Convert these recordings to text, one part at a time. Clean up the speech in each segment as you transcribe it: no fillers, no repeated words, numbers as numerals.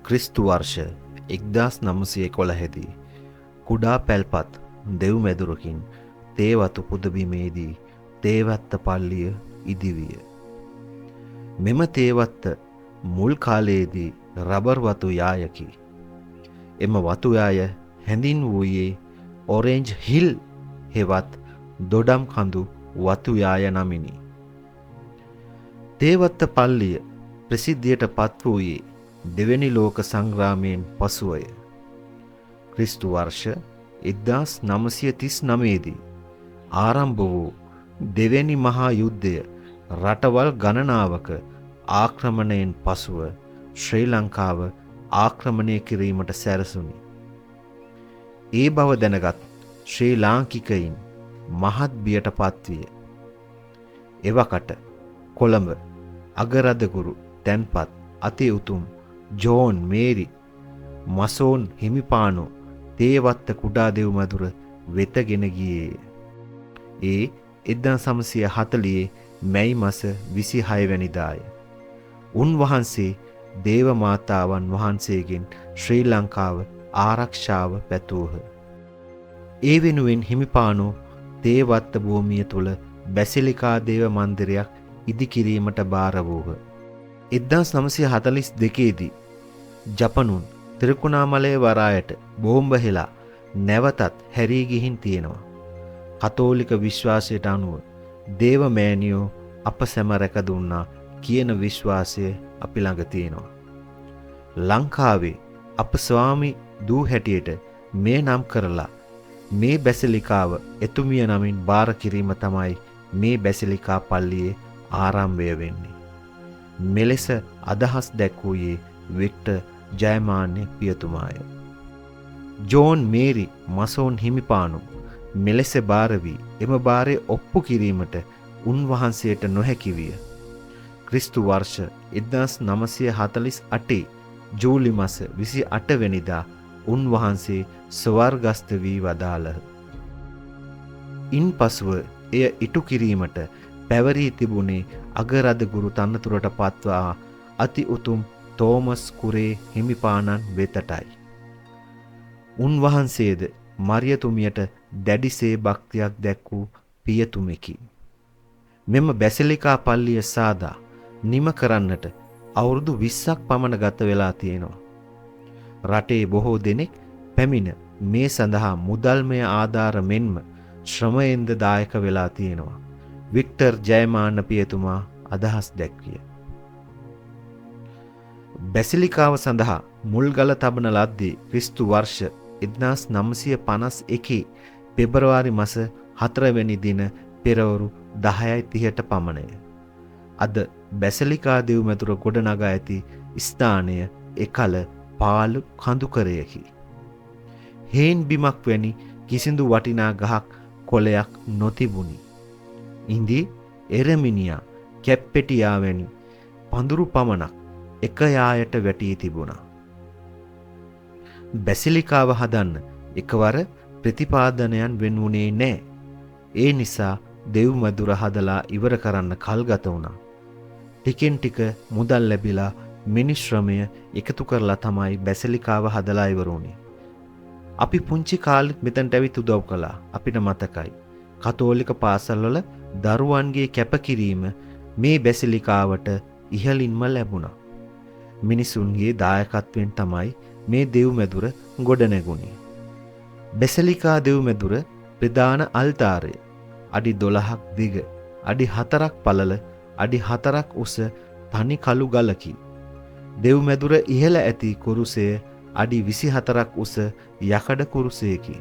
ක්‍රිස්තු වර්ෂ 1911 කුඩා පැල්පත් දෙව් මැදුරකින් තේවතු පුදබිමේදී තේවත්ත පල්ලිය ඉදිවිය. මෙම තේවත්ත මුල් කාලයේදී රබර් වතු යායකි. එම වතු යාය හැඳින් වූයේ ඔරෙන්ජ් හිල් හෙවත් දොඩම් කඳු වතු යාය නමිනි. තේවත්ත පල්ලිය ප්‍රසිද්ධියට පත් වූයේ දෙවැනි ලෝක සංග්‍රාමයෙන් පසුවය. ක්‍රිස්තු වර්ෂ 1939 දී ආරම්භ වූ දෙවැනි මහා යුද්ධය රටවල් ගණනාවක ආක්‍රමණයෙන් පසුව ශ්‍රී ලංකාව ආක්‍රමණය කිරීමට සැරසුණි. ඒ බව දැනගත් ශ්‍රී ලාංකිකයින් මහත් බියට පත්විය. එවකට කොළඹ අගරදගුරු තැන්පත් අති උතුම් ජෝන් මේරි මසෝන් හිමිපාණෝ තේවත්ත කුඩා දෙව් මැදුර වෙතගෙන ගියේය. ඒ 1940 මැයි මාස 26 වැනිදාය. උන්වහන්සේ දේව මාතාවන් වහන්සේගෙන් ශ්‍රී ලංකාව ආරක්ෂාව පැතූහ. ඒ වෙනුවෙන් හිමිපාණෝ තේවත්ත භූමිය තුල බැසිලිකා දේව මන්දිරයක් ඉදිකිරීමට බාර වූහ. 1942 දී ජපනුන් ත්‍රිකුණාමලයේ වරායට බෝම්බ හෙලා නැවතත් හැරී ගිහින් තියෙනවා. කතෝලික විශ්වාසයට අනුව දේව මෑණියෝ අප සැම රැක දුන්නා කියන විශ්වාසය අපි ළඟ තියෙනවා. ලංකාවේ අප ස්වාමි දූ හැටියට මේ නම් කරලා මේ බැසිලිකාව එතුමිය නමින් බාර කිරීම තමයි මේ බැසිලිකා පල්ලියේ ආරම්භය වෙන්නේ. මෙලෙස අදහස් දැක්වූයේ වික්ටර් ජයමාන්‍ය පියතුමාය. ජෝන් මේරි මසෝන් හිමිපාණෝ මෙලෙස බාර වී එම බාරය ඔප්පු කිරීමට උන්වහන්සේට නොහැකි විය. ක්‍රිස්තු වර්ෂ 1948 ජූලි මාස 28 වෙනිදා උන්වහන්සේ ස්වර්ගස්ථ වී වදාළහ. ඉන්පසුව එය ඉටු කිරීමට පැවරී තිබුණේ අගරදගුරු තනතුරට පත්වා අති උතුම් තෝමස් කුරේ හිමිපාණන් වෙතටයි. උන්වහන්සේද මරියතුමියට දැඩිසේ භක්තියක් දැක් වූ පියතුමෙකි. මෙම බැසිලිකා පල්ලිය සාදා නිම කරන්නට අවුරුදු 20ක් පමණ ගත වෙලා තියෙනවා. රටේ බොහෝ දෙනෙක් පැමිණ මේ සඳහා මුදල්මය ආධාර මෙන්ම ශ්‍රමයෙන්ද දායක වෙලා තියෙනවා. වික්ටර් ජයමාන්න පියතුමා අදහස් දැක්විය. බැසිලිකාව සඳහා මුල්ගල තබන ලද්දේ ක්‍රිස්තු වර්ෂ 1951 පෙබරවාරි මාස 4 වෙනි දින පෙරවරු 10:30ට පමණය. අද බැසිලිකා දෙව් මැදුර ගොඩනගා ඇති ස්ථානය එකල පාළු කඳුකරයකි. හේන් බිමක් වැනි කිසිදු වටිනා ගහක් කොළයක් නොතිබුණි. ඉන්දී එරමිනියා කැප්පෙටියා වැනි පඳුරු පමණක් එක යායට වැටී තිබුණා. බැසිලිකාව හදන්න එකවර ප්‍රතිපාදනයන් වෙන්වුණේ නැහැ. ඒ නිසා දෙව් මැදුර හදලා ඉවර කරන්න කල් ගත වුණා. ටිකෙන් ටික මුදල් ලැබිලා මිනිස් ශ්‍රමය එකතු කරලා තමයි බැසිලිකාව හදලා ඉවර වුණේ. අපි පුංචි කාලෙත් මෙතනට ඇවිත් උදව් කළා. අපිට මතකයි. කතෝලික පාසල්වල දරුවන්ගේ කැපකිරීම මේ බැසිලිකාවට ඉහළින්ම ලැබුණා. මිනිසුන්ගේ දායකත්වයෙන් තමයි මේ දෙව් මැදුර ගොඩ නැගුණේ. බැසිලිකා දෙව් මැදුර ප්‍රධාන අල්තාරය අඩි 12ක් දිග, අඩි 4ක් පළල, අඩි 4ක් උස තනි කළු ගලකි. දෙව් මැදුර ඉහළ ඇති කුරුසය අඩි 24ක් උස යකඩ කුරුසයකි.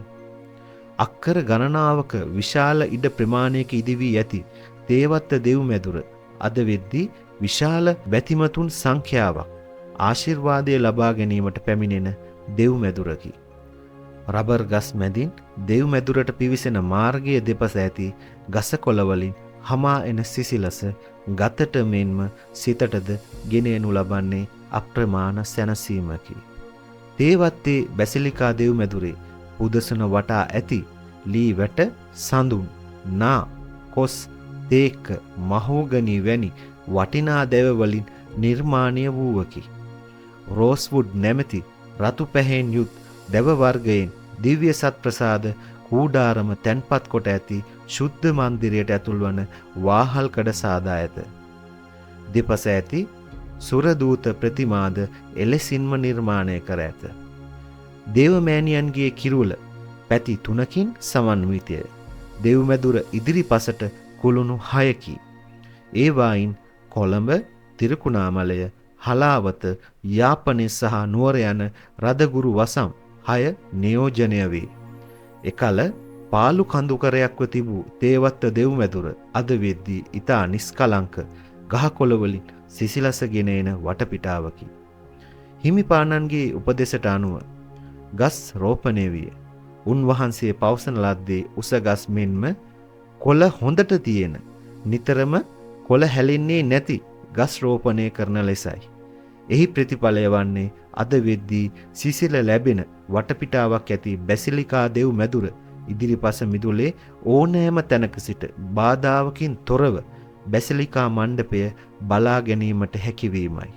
අක්කර ගණනාවක විශාල ඉඩ ප්‍රමාණයක ඉදිවී ඇති තේවත්ත දෙව් මැදුර අද වෙද්දී විශාල බැතිමතුන් සංඛ්‍යාවක් ආශිර්වාදය ලබා ගැනීමට පැමිණෙන දෙව් මැදුරකි. රබර් ගස් මැදින් දෙව් මැදුරට පිවිසෙන මාර්ගයේ දෙපස ඇති ගස කොළ වලින් හමා එන සිසිලස ගතට මෙන්ම සිතටද ගෙන එනු ලබන්නේ අප්‍රමාණ සැනසීමකි. තේවත්තේ බැසිලිකා දෙව් මැදුරේ උදසන වටා ඇති ලී වැට, සඳුන්, නා, කොස්, තේක, මහෝගනි වැනි වටිනා දැව වලින් නිර්මාණය වූවකි. රෝස්වුඩ් නැමැති රතු පැහැයෙන් යුත් දැව වර්ගයෙන් දිව්‍ය සත්ප්‍රසාද කූඩාරම තැන්පත් කොට ඇති ශුද්ධ මන්දිරයට ඇතුල්වන වාහල්කඩ සාදා ඇත. දෙපස ඇති සුරදූත ප්‍රතිමාද එලෙසින්ම නිර්මාණය කර ඇත. දේවමෑණියන්ගේ කිරුළ පැති 3කින් සමන්විතය. දෙව්මැදුර ඉදිරිපසට කුළුණු 6කි. ඒවායින් කොළඹ, තිරිකුණාමලය, හලාවත, යාපනය සහ නුවර යන රදගුරු වසම් 6 නියෝජනය වේ. එකල පාලු කඳුකරයක්ව තිබූ තේවත්ත දෙව්මැදුර අද වෙද්දී ඊතා නිස්කලංක ගහකොළ වලින් සිසිලසගෙන එන වටපිටාවකි. හිමිපාණන්ගේ උපදෙසට අනුව ගස් රෝපණය විය. උන්වහන්සේ පවසන ලද්දේ උස ගස් මෙන්ම කොළ හොඳට තියෙන නිතරම කොළ හැලෙන්නේ නැති ගස් රෝපණය කරන ලෙසයි. එහි ප්‍රතිඵලය වන්නේ අද වෙද්දී සිසිල ලැබෙන වටපිටාවක් ඇති බැසිලිකා දෙව් මැදුර ඉදිරිපස මිදුලේ ඕනෑම තැනක සිට බාධාවකින් තොරව බැසිලිකා මණ්ඩපය බලා ගැනීමට හැකිවීමයි.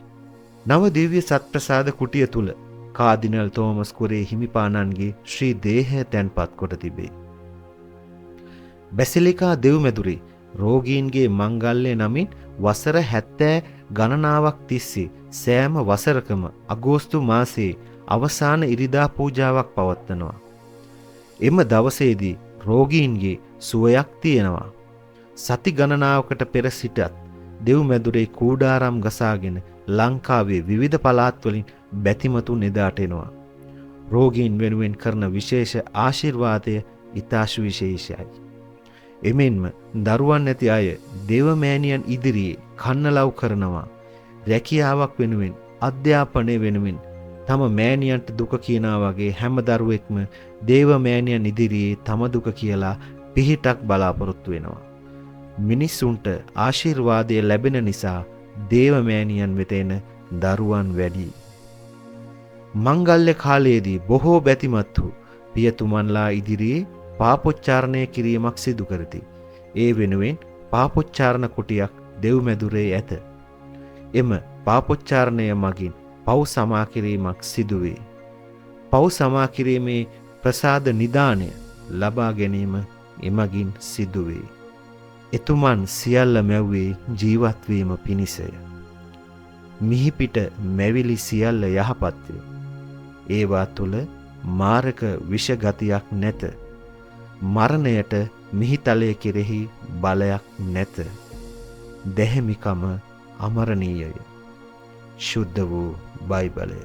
නව දිව්‍ය සත්ප්‍රසාද කුටිය තුල කාදිනල් තෝමස් කුරේ හිමිපාණන්ගේ ශ්‍රී දේහය තැන්පත් කොට තිබේ. බැසිලිකා දෙව් මැදුරේ රෝගීන්ගේ මංගල්‍ය නමින් වසර 70 ගණනාවක් තිස්සේ සෑම වසරකම අගෝස්තු මාසයේ අවසාන ඉරිදා පූජාවක් පවත්වනවා. එම දවසේදී රෝගීන්ගේ සුවයක් තියෙනවා. සති ගණනාවකට පෙර සිටත් දෙව් මැදුරේ කූඩාරම් ගසාගෙන ලංකාවේ විවිධ පළාත් වලින් බැතිමතුන් එදාට එනවා. රෝගීන් වෙනුවෙන් කරන විශේෂ ආශිර්වාදය ඊතා සුවිශේෂයි. එමෙන්ම දරුවන් නැති අය දේවමෑණියන් ඉදිරියේ කන්නලව් කරනවා. රැකියාවක් වෙනුවෙන්, අධ්‍යාපනය වෙනුවෙන් තම මෑණියන්ට දුක කියනා වගේ හැම දරුවෙක්ම දේවමෑණියන් ඉදිරියේ තම දුක කියලා පිහිටක් බලාපොරොත්තු වෙනවා. මිනිසුන්ට ආශිර්වාදය ලැබෙන නිසා දේවමෑණියන් වෙත එන දරුවන් වැඩි. මංගල්‍ය කාලයේදී බොහෝ බැතිමත් වූ පියතුමන්ලා ඉදිරියේ පාපොච්චාරණය කිරීමක් සිදු කරති. ඒ වෙනුවෙන් පාපොච්චාරණ කුටියක් දෙව්මැදුරේ ඇත. එම පාපොච්චාරණය මගින් පව් සමා කිරීමක් සිදුවේ. පව් සමා කිරීමේ ප්‍රසාද නිදානය ලබා ගැනීම එමගින් සිදුවේ. එතුමන් සියල්ල මැව්වේ ජීවත් වීම පිණිසය. මිහිපිට මැවිලි සියල්ල යහපත්ය. ඒවා තුල මාරක විෂ ගතියක් නැත. මරණයට මිහිතලය කෙරෙහි බලයක් නැත. දැහැමිකම අමරණීයය. ශුද්ධ වූ බයිබලය.